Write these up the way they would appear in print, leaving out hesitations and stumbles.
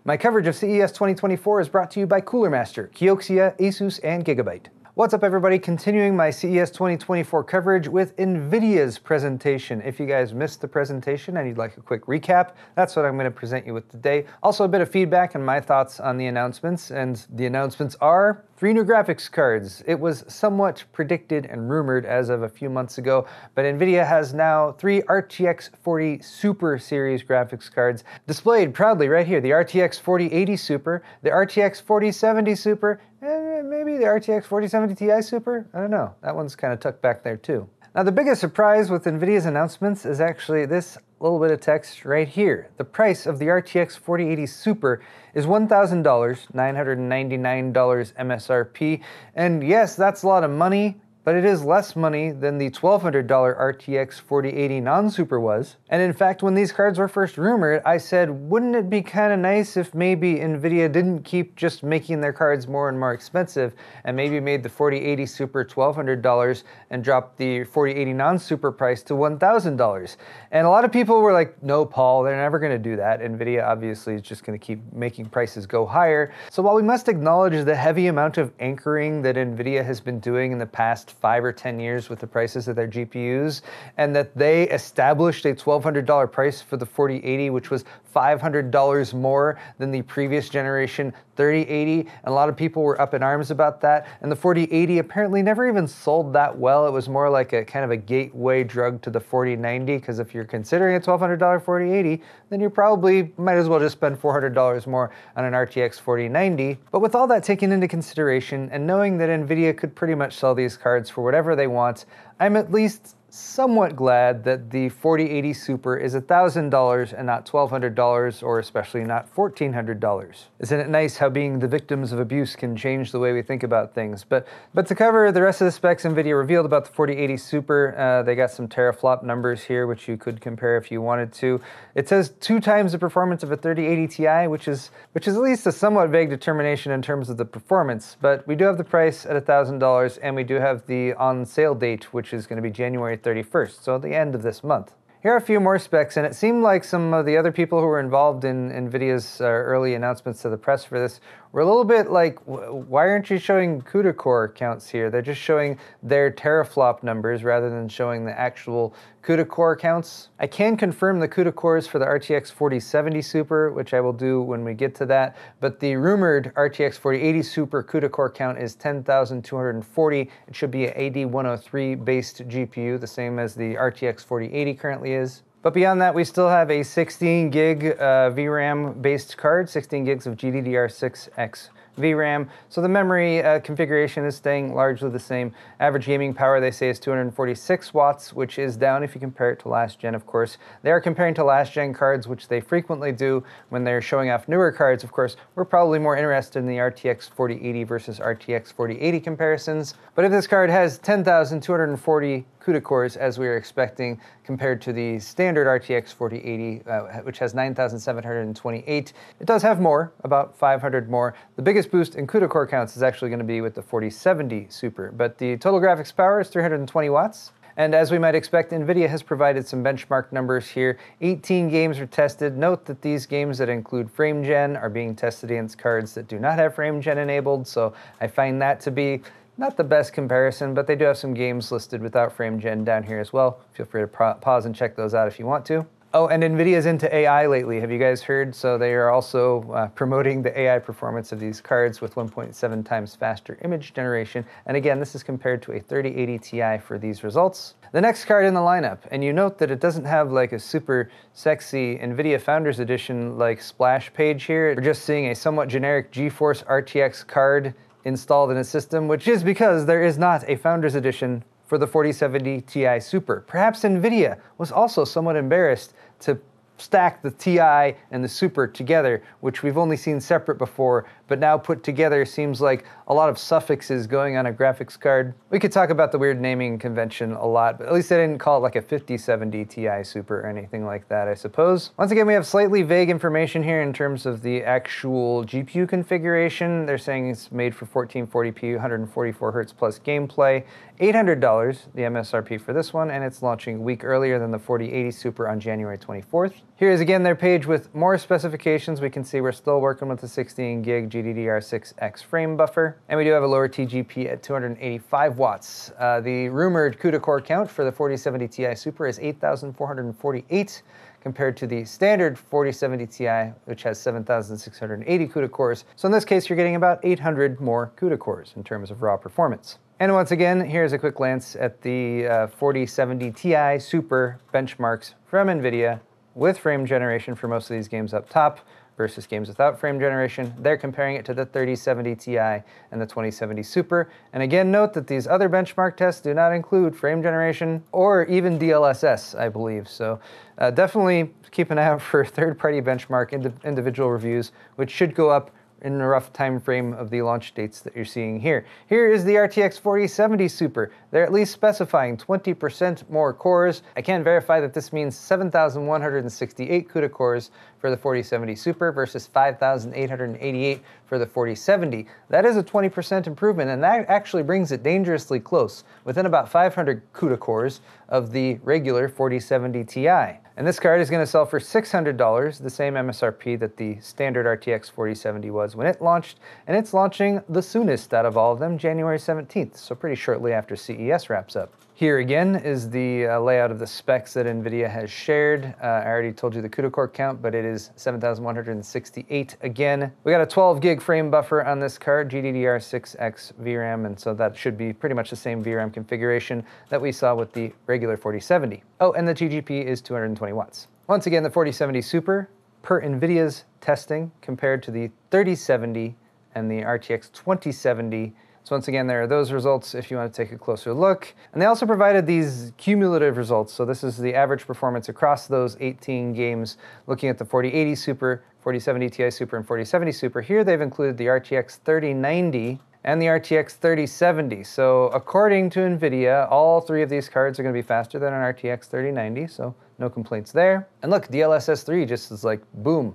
My coverage of CES 2024 is brought to you by Cooler Master, Kioxia, Asus, and Gigabyte. What's up, everybody? Continuing my CES 2024 coverage with NVIDIA's presentation. If you guys missed the presentation and you'd like a quick recap, that's what I'm going to present you with today. Also, a bit of feedback and my thoughts on the announcements. And the announcements are 3 new graphics cards. It was somewhat predicted and rumored as of a few months ago, but NVIDIA has now 3 RTX 40 Super series graphics cards displayed proudly right here. The RTX 4080 Super, the RTX 4070 Super, and maybe the RTX 4070 Ti Super? I don't know. That one's kind of tucked back there too. Now, the biggest surprise with NVIDIA's announcements is actually this little bit of text right here. The price of the RTX 4080 Super is $1,000, $999 MSRP. And yes, that's a lot of money, but it is less money than the $1,200 RTX 4080 non-Super was. And in fact, when these cards were first rumored, I said, wouldn't it be kind of nice if maybe NVIDIA didn't keep just making their cards more and more expensive and maybe made the 4080 Super $1,200 and dropped the 4080 non-Super price to $1,000. And a lot of people were like, no, Paul, they're never gonna do that. NVIDIA obviously is just gonna keep making prices go higher. So while we must acknowledge the heavy amount of anchoring that NVIDIA has been doing in the past 5 or 10 years with the prices of their GPUs, and that they established a $1,200 price for the 4080, which was $500 more than the previous generation 3080, and a lot of people were up in arms about that. And the 4080 apparently never even sold that well. It was more like a kind of a gateway drug to the 4090, because if you're considering a $1,200 4080, then you probably might as well just spend $400 more on an RTX 4090. But with all that taken into consideration, and knowing that NVIDIA could pretty much sell these cards for whatever they want, I'm at least somewhat glad that the 4080 Super is $1,000 and not $1,200, or especially not $1,400. Isn't it nice how being the victims of abuse can change the way we think about things? But to cover the rest of the specs NVIDIA revealed about the 4080 Super, they got some teraflop numbers here, which you could compare if you wanted to. It says 2 times the performance of a 3080 Ti, which is at least a somewhat vague determination in terms of the performance. But we do have the price at $1,000, and we do have the on sale date, which is going to be January 31st, so the end of this month. Here are a few more specs, and it seemed like some of the other people who were involved in NVIDIA's early announcements to the press for this were a little bit like, why aren't you showing CUDA core counts here? They're just showing their teraflop numbers rather than showing the actual CUDA core counts. I can confirm the CUDA cores for the RTX 4070 Super, which I will do when we get to that, but the rumored RTX 4080 Super CUDA core count is 10,240. It should be an AD103 based GPU, the same as the RTX 4080 currently is. But beyond that, we still have a 16 gig VRAM based card, 16 gigs of GDDR6X VRAM. So the memory configuration is staying largely the same. Average gaming power, they say, is 246 watts, which is down if you compare it to last gen, of course. They are comparing to last gen cards, which they frequently do when they're showing off newer cards. Of course, we're probably more interested in the RTX 4080 versus RTX 4080 comparisons. But if this card has 10,240 CUDA cores, as we were expecting, compared to the standard RTX 4080, which has 9,728. It does have more, about 500 more. The biggest boost in CUDA core counts is actually going to be with the 4070 Super, but the total graphics power is 320 watts. And as we might expect, NVIDIA has provided some benchmark numbers here. 18 games are tested. Note that these games that include frame gen are being tested against cards that do not have frame gen enabled, so I find that to be not the best comparison, but they do have some games listed without frame gen down here as well. Feel free to pause and check those out if you want to. Oh, and NVIDIA's into AI lately. Have you guys heard? So they are also promoting the AI performance of these cards with 1.7 times faster image generation. And again, this is compared to a 3080 Ti for these results. The next card in the lineup, and you note that it doesn't have like a super sexy NVIDIA Founders Edition like splash page here. We're just seeing a somewhat generic GeForce RTX card installed in a system, which is because there is not a Founders Edition for the 4070 Ti Super. Perhaps NVIDIA was also somewhat embarrassed to stack the Ti and the Super together, which we've only seen separate before, but now put together seems like a lot of suffixes going on a graphics card. We could talk about the weird naming convention a lot, but at least they didn't call it like a 5070 Ti Super or anything like that, I suppose. Once again, we have slightly vague information here in terms of the actual GPU configuration. They're saying it's made for 1440p, 144 Hz plus gameplay. $800, the MSRP for this one, and it's launching a week earlier than the 4080 Super on January 24th. Here's again their page with more specifications. We can see we're still working with the 16 gig GDDR6X frame buffer, and we do have a lower TGP at 285 watts. The rumored CUDA core count for the 4070 Ti Super is 8,448, compared to the standard 4070 Ti, which has 7,680 CUDA cores. So in this case, you're getting about 800 more CUDA cores in terms of raw performance. And once again, here's a quick glance at the 4070 Ti Super benchmarks from NVIDIA with frame generation for most of these games up top versus games without frame generation. They're comparing it to the 3070 Ti and the 2070 Super. And again, note that these other benchmark tests do not include frame generation or even DLSS, I believe. So definitely keep an eye out for third-party benchmark individual reviews, which should go up in a rough time frame of the launch dates that you're seeing here. Here is the RTX 4070 Super. They're at least specifying 20% more cores. I can verify that this means 7,168 CUDA cores for the 4070 Super versus 5,888 for the 4070. That is a 20% improvement, and that actually brings it dangerously close, within about 500 CUDA cores of the regular 4070 Ti. And this card is going to sell for $600, the same MSRP that the standard RTX 4070 was when it launched, and it's launching the soonest out of all of them, January 17th, so pretty shortly after CES wraps up. Here again is the layout of the specs that NVIDIA has shared. I already told you the CUDA core count, but it is 7,168 again. We got a 12 gig frame buffer on this card, GDDR6X VRAM, and so that should be pretty much the same VRAM configuration that we saw with the regular 4070. Oh, and the TGP is 220 watts. Once again, the 4070 Super, per NVIDIA's testing, compared to the 3070 and the RTX 2070. So once again, there are those results if you want to take a closer look. And they also provided these cumulative results. So this is the average performance across those 18 games, looking at the 4080 Super, 4070 Ti Super, and 4070 Super. Here they've included the RTX 3090 and the RTX 3070. So according to NVIDIA, all three of these cards are going to be faster than an RTX 3090, so no complaints there. And look, DLSS 3 just is like, boom,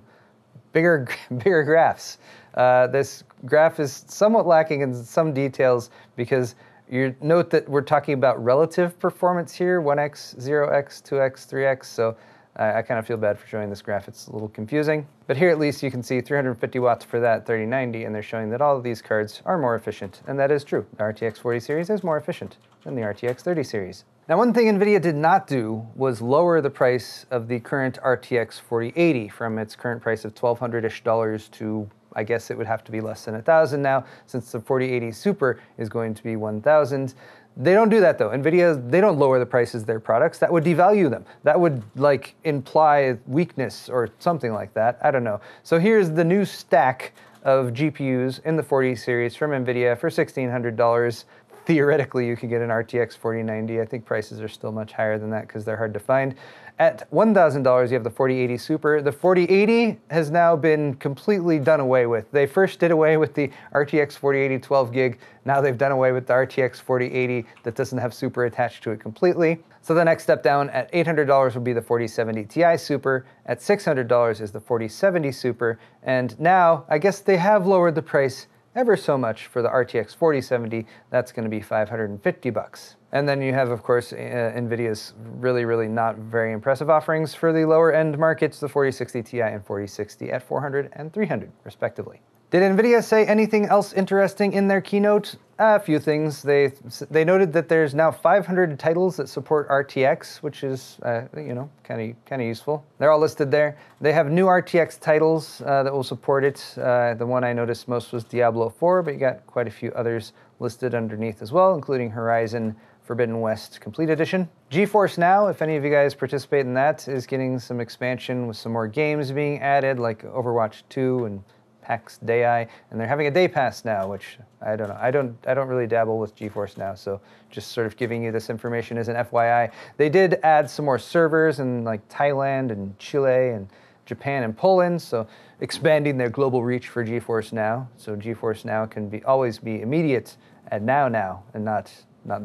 bigger graphs. This graph is somewhat lacking in some details because you note that we're talking about relative performance here, 1x, 0x, 2x, 3x, so I kind of feel bad for showing this graph. It's a little confusing. But here at least you can see 350 watts for that 3090, and they're showing that all of these cards are more efficient, and that is true. The RTX 40 series is more efficient than the RTX 30 series. Now, one thing NVIDIA did not do was lower the price of the current RTX 4080 from its current price of $1,200-ish to, I guess it would have to be less than $1,000 now, since the 4080 Super is going to be $1,000. They don't do that though. NVIDIA, they don't lower the prices of their products. That would devalue them. That would like imply weakness or something like that. I don't know. So here's the new stack of GPUs in the 40 series from NVIDIA for $1,600. Theoretically, you could get an RTX 4090. I think prices are still much higher than that because they're hard to find. At $1,000, you have the 4080 Super. The 4080 has now been completely done away with. They first did away with the RTX 4080 12 gig. Now they've done away with the RTX 4080 that doesn't have Super attached to it completely. So the next step down at $800 would be the 4070 Ti Super. At $600 is the 4070 Super. And now, I guess they have lowered the price ever so much for the RTX 4070. That's going to be $550. And then you have, of course, NVIDIA's really not very impressive offerings for the lower end markets, the 4060 Ti and 4060 at $400 and $300, respectively. Did NVIDIA say anything else interesting in their keynote? A few things. They noted that there's now 500 titles that support RTX, which is, you know, kind of useful. They're all listed there. They have new RTX titles that will support it. The one I noticed most was Diablo 4, but you got quite a few others listed underneath as well, including Horizon Forbidden West Complete Edition. GeForce Now, if any of you guys participate in that, is getting some expansion with some more games being added, like Overwatch 2 and PAX Dei, and they're having a day pass now, which I don't know. I don't really dabble with GeForce Now, so just sort of giving you this information as an FYI. They did add some more servers in like Thailand and Chile and Japan and Poland, so expanding their global reach for GeForce Now. So GeForce Now can always be immediate at now, and not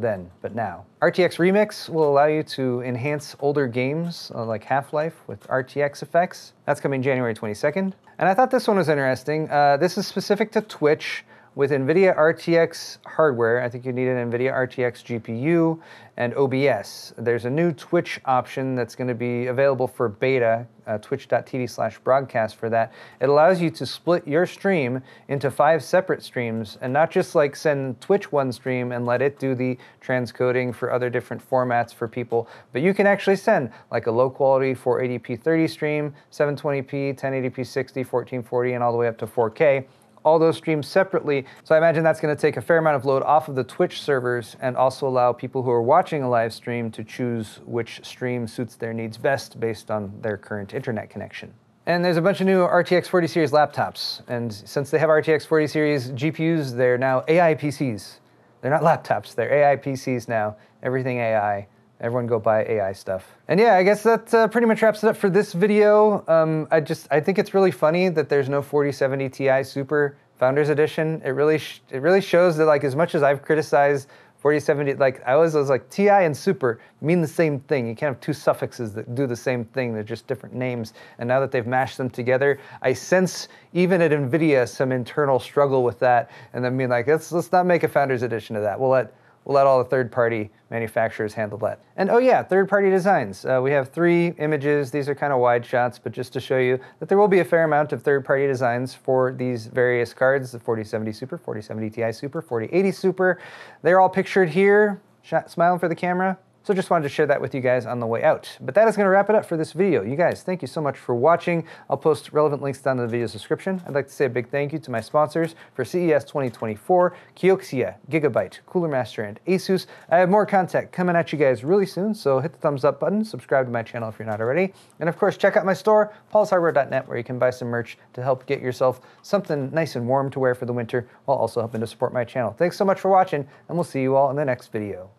then, but now. RTX Remix will allow you to enhance older games like Half-Life with RTX effects. That's coming January 22nd. And I thought this one was interesting. This is specific to Twitch, with NVIDIA RTX hardware, I think you need an NVIDIA RTX GPU and OBS. There's a new Twitch option that's going to be available for beta, twitch.tv/broadcast for that. It allows you to split your stream into 5 separate streams and not just like send Twitch one stream and let it do the transcoding for other different formats for people, but you can actually send like a low quality 480p 30 stream, 720p, 1080p 60, 1440, and all the way up to 4K. All those streams separately. So I imagine that's going to take a fair amount of load off of the Twitch servers and also allow people who are watching a live stream to choose which stream suits their needs best based on their current internet connection. And there's a bunch of new RTX 40 series laptops. And since they have RTX 40 series GPUs, they're now AI PCs. They're not laptops, they're AI PCs now. Everything AI. Everyone go buy AI stuff. And yeah, I guess that pretty much wraps it up for this video. I think it's really funny that there's no 4070 Ti Super Founders Edition. It really shows that, like, as much as I've criticized 4070, like I was like Ti and Super mean the same thing. You can't have 2 suffixes that do the same thing. They're just different names. And now that they've mashed them together, I sense even at NVIDIA some internal struggle with that. And then being like, let's not make a Founders Edition of that. We'll let all the third-party manufacturers handle that. And oh yeah, third-party designs. We have 3 images. These are kind of wide shots, but just to show you that there will be a fair amount of third-party designs for these various cards, the 4070 Super, 4070 Ti Super, 4080 Super. They're all pictured here, smiling for the camera. So just wanted to share that with you guys on the way out. But that is going to wrap it up for this video. You guys, thank you so much for watching. I'll post relevant links down in the video's description. I'd like to say a big thank you to my sponsors for CES 2024, Kioxia, Gigabyte, Cooler Master, and Asus. I have more content coming at you guys really soon, so hit the thumbs up button, subscribe to my channel if you're not already, and of course check out my store, paulshardware.net, where you can buy some merch to help get yourself something nice and warm to wear for the winter while also helping to support my channel. Thanks so much for watching, and we'll see you all in the next video.